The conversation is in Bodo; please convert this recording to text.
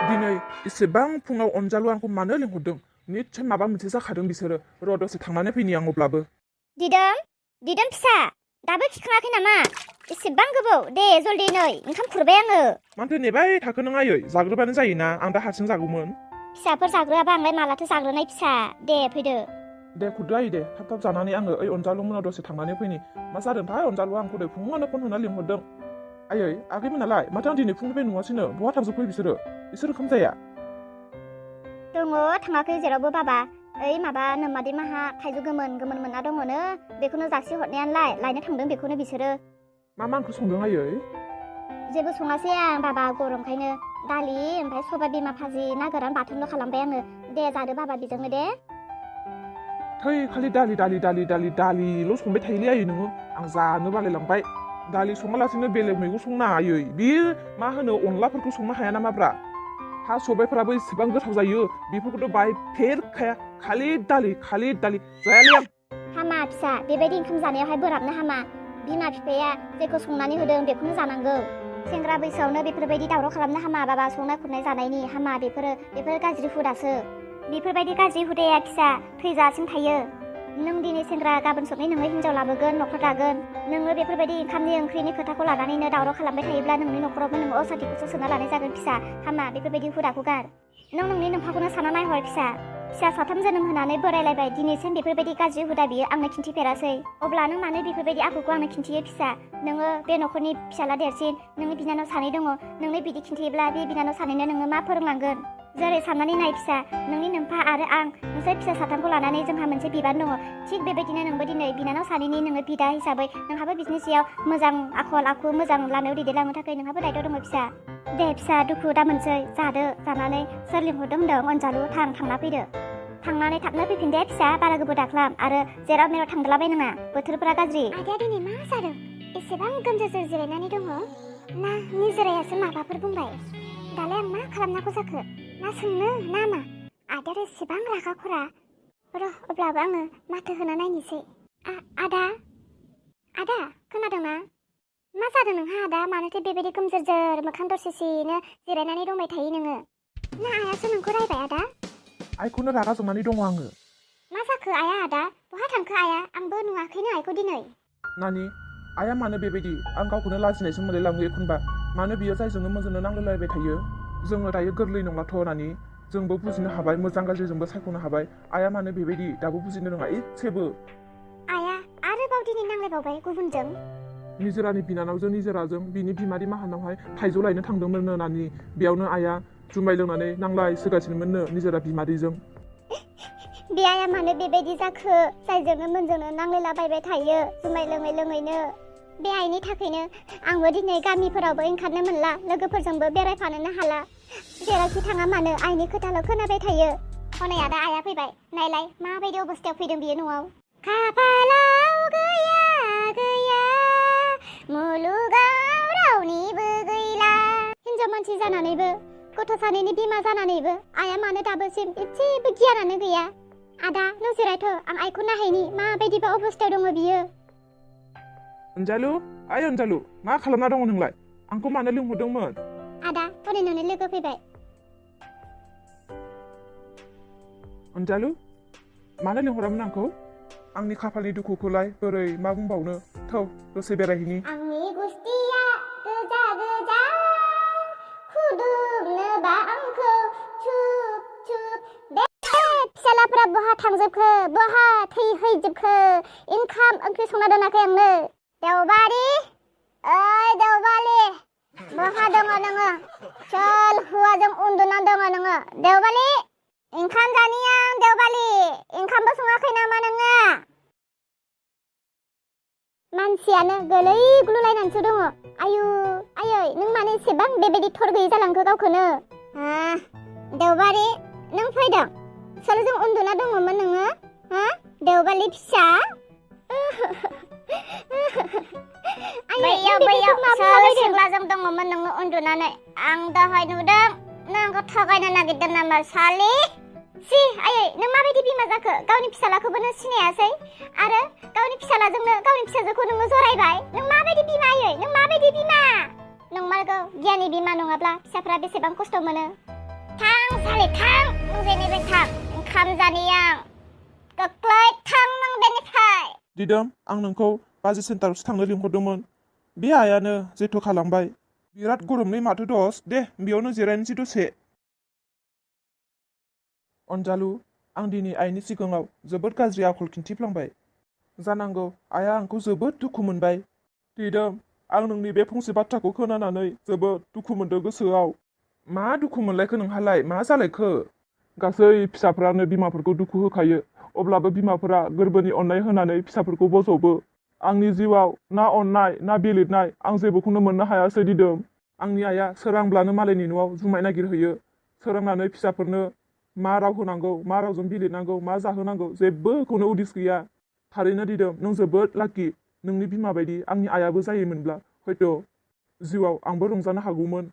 दिनै इसेबां फुङाव अनजालु आंखौ मानो लिंहरदों निस्सय माबा मोनसे जाखादों बिसोरो र' दसे थांनानै फैनि आं अब्लाबो दिदोम फिसा दाबो खिखाङाखै नामा इसेबां गोबाव दे जल्दि नै ओंखाम खुरबाय आङो माथो नेबाय थाखो नों आयै जाग्रोबानो जायोना आं दा हारसिं जागौमोन फिसाफोर जाग्रोआबा आंलाय मालाथो जाग्रोनाय फिसा दे फैदो दे खुरदो आयै दे थाब थाब जानानै आङो ओइ अनजालु मोनाव दसे थांनानै फैनि मा जादोंथाय अनजालुआ आंखौ दे फुङावनो फन हरना लिंहरदों आयै आगैमोनालाय माथो आं दिनै फुंनिफ्राय नुवासैनो बहा थांजोबखो बिसोरो ओंखाम जाया दङ थाङाखै जेरावबो बाबा ओइ माबा नोम्मादै माहा थाइजौ गोमोन मोनना दङनो बेखौनो जासि हरनायानोलाय लायनो थांदों बेखौनो बिसोरो मा ओंख्रि संदों आयै जेबो सङासै आं बाबा गरमखायनो दालि ओमफ्राय सबाय बिमा भाजि ना गोरान बाथोनल' खालामबाय आङो दे जादो बाबा बेजोंनो दे थै खालि दालिल' संबाय थायोलै आयै नोङो आं जानो बालायलांबाय दालि सङालासिनो बेलेग मैगं संनो हायै बियो मा होनो अनलाफोरखौ संनो हाया नामाब्रा हा सबायफोराबो इसेबां गोथाव जायो बेफोरखौथ' बायफेरखाया खालि दालि जायालै आं हामा फिसा बेबायदि ओंखाम जानायावहाय बोराबनो हामा बिमा बिफाया जेखौ संनानै होदों बेखौनो जानांगौ सेंग्रा बैसोआवनो बेफोरबायदि दावराव खालामनो हामा बाबा संनाय खुरनाय जानायनि हामा बेफोर गाज्रि हुदासो बेफोरबायदि गाज्रि हुदाया फिसा थैजासिम थायो नों दिनै सेंग्रा गाबोन सबनि नोङो हिनजाव लाबोगोन न'खर दागोन नोङो बेफोरबायदि ओंखामनि ओंख्रिनि खोथाखौ लानानैनो दावराव खालामबाय थायोब्ला नोंनि न'खरावबो नोङो असान्तिखौसो सोना लानाय जागोन फिसा हामा बेफोरबायदि हुदाखौ गार नों नोंनि नोमफाखौनो साना नायहर फिसा साथाम जोनोम होनानै बोरायलायबाय दिनैसिम बेफोरबायदि गाज्रि हुदा बियो आंनो खिन्थिफेरासै अब्ला नों मानो बेफोरबायदि आखुखौ आंनो खिन्थियो फिसा नोङो बे न'खरनि फिसाला देरसिन नोंनि बिनानाव सानै दङ नोंनो बिदि खिन्थियोब्ला बे बिनानाव सानैनो नोङो मा फोरोंलांगोन जेरै साननानै नाय फिसा नोंनि नोमफा आरो आं नोंसोर फिसा साथामखौ लानानै जोंहा मोनसे बिबान दङ थिग बेबायदिनो नोंबो दिनै बिनानाव सानैनि नोङो बिदा हिसाबै नोंहाबो बिसोरनि सायाव मोजां आखल आखु मोजां लामायाव दैदेनलांनो थाखाय नोंहाबो दायथ' दङ फिसा दे फिसा दुखु दा मोनसै जादो जानानै सोर लिंहरदों होनदों अनजालु थांना फैदो थांनानै थाबनो फैफिन दे फिसा बारा गोबाव दाख्लाम आरो जेराव मेराव थांदलाबाय नङा बोथोरफोरा गाज्रि आदाया दिनै मा जादों एसेबां गोमजोर जिरायनानै दङ ना निजोरायासो माबाफोर बुंबाय दालाय आं मा खालामनांगौ जाखो ना सोंनो ना मा आदाया एसेबां रागा खरा र' अब्लाबो आङो माथो होना नायनोसै आदा खोनादोंना मा जादों नोंहा आदा मानोथो बेबायदि गोमजोर मोखां दरसेसेनो जिरायनानै दंबाय थायो नोङो ना आयासो नोंखौ रायबाय आदा आइखौनो रागा जोंनानै दङ आङो मा जाखो आया आदा बहा थांखो आया आंबो नुवाखैनो आइखौ दिनै नानि आइया मानो बेबायदि आं गावखौनो लाजिनायसो मोनलायलाङो एखनबा मानो बियो जायजोंनो मोजांनो नांलायलायबाय थायो जोङो दायो गोरलै नंलाथ' नानि जोंबो बुजिनो हाबाय मोजां गाज्रिजोंबो सायख'नो हाबाय आइया मानो बेबायदि दाबो बुजिनो रोङा एसेबो आया आरोबाव दिनै नांलायबावबाय गुबुनजों निजोरानि बिनानावजों निजोराजों बिनि बिमादै माहानावहाय थाइजौ लायनो थांदोंमोननो नानि बेयावनो आइया जुमाय लोंनानै नांलाय सोगासिनोमोननो निजोरा बिमादैजों बे आइया मानो बेबायदि जाखो जायजोंनो मोनजोंनो नांलायलाबायबाय थायो जुमाय लोङैनो बे आइनि थाखायनो आंबो दिनै गामिफोरावबो ओंखारनो मोनला लोगोफोरजोंबो बेरायफानोनो हाला जेरावखि थाङा मानो आइनि खोथाल' खोनाबाय थायो हनै आदा आइया फैबाय नायलाय माबायदि अबस्थायाव फैदों बियो न'आव खाफालाव गैया मुलुगाव रावनिबो गैला हिनजाव मानसि जानानैबो गथ' सानैनि बिमा जानानैबो आइया मानो दाबोसिम एसेबो गियानानो गैया आदा नों जिरायथ' आं आइखौ नायहैनि माबायदिबा अबस्थायाव दङ बियो अनजालु अनजालु मा खालामना दङ नोंलाय आंखौ मानो लिंहरदोंमोन आदा हनै नोंनि लोगो फैबाय अनजालु मानो लिंहरामोन आंखौ आंनि खाफालनि दुखुखौलाय बोरै मा बुंबावनो थौ दसे बेरायहैनि आंनि गुस्थिया गोजा खुदुमनोबा आंखौ बे फिसालाफोरा बहा थांजोबखो बहा थैहैजोबखो ओंखाम ओंख्रि संना दोनाखै आंनो देवबारि ओइ देवबालि बहा दङ नोङो सोर हौवाजों उन्दुना दङ नोङो देवबालि ओंखाम जानिया देवबालि ओंखामबो सङाखै नामा नोङो मानसियानो गोलै गुलुलायनानैसो दङ आयै नों मानो एसेबां बेबायदि थर गैयै जालांखो गावखौनो देवबारि नों फैदों सोरजों उन्दुना दङमोन नोङो देवबालि फिसा बैयाव सोर सिख्लाजों दङमोन नोङो उन्दुनानै आं दहाय नुदों नोंखौ थगायनो नागिरदों नामा सालि सि आयै नों माबायदि बिमा जाखो गावनि फिसालाखौबो नों सिनायासै आरो गावनि फिसालाजोंनो गावनि फिसाजोखौ नोङो जरायबाय नों माबायदि बिमा आयै नों माबायदि बिमा नंमारगौ गियानि बिमा नङाब्ला फिसाफ्रा बेसेबां खस्थ' मोनो थां साले थां नों जेनिफ्राय थां ओंखाम जानायाव गोख्लै थां नों बेनिफ्राय दिदोम आं नोंखौ बाजै सेन्टारावसो थांनो लिंहरदोंमोन बे आइयानो जेथ' खालामबाय बिराद गरमलै माथो दस दे बेयावनो जिरायनोसै दसे अनजालु आं दिनै आइनि सिगाङाव जोबोद गाज्रि आखल खिन्थिफ्लांबाय जानांगौ आइया आंखौ जोबोद दुखु मोनबाय दिदोम आं नोंनि बे फंसे बाथ्राखौ खोनानानै जोबोद दुखु मोनदों गोसोआव मा दुखु मोनलायखो नोंहालाय मा जालायखो गासै फिसाफ्रानो बिमाफोरखौ दुखु होखायो अब्लाबो बिमाफोरा गोरबोनि अननाय होनानै फिसाफोरखौ बजबो आंनि जिउआव ना अननाय ना बिलिरनाय आं जेबोखौनो मोननो हायासै दिदोम आंनि आइया सोरांब्लानो मालायनि न'आव जुमाय नागिरहैयो सोरांनानै फिसाफोरनो मा राव होनांगौ मा रावजों बिलिरनांगौ मा जाहोनांगौ जेबोखौनो उदिस गैया थारैनो दिदोम नों जोबोद लाकि नोंनि बिमा बायदि आंनि आइयाबो जायोमोनब्ला हयथ' जिउआव आंबो रंजानो हागौमोन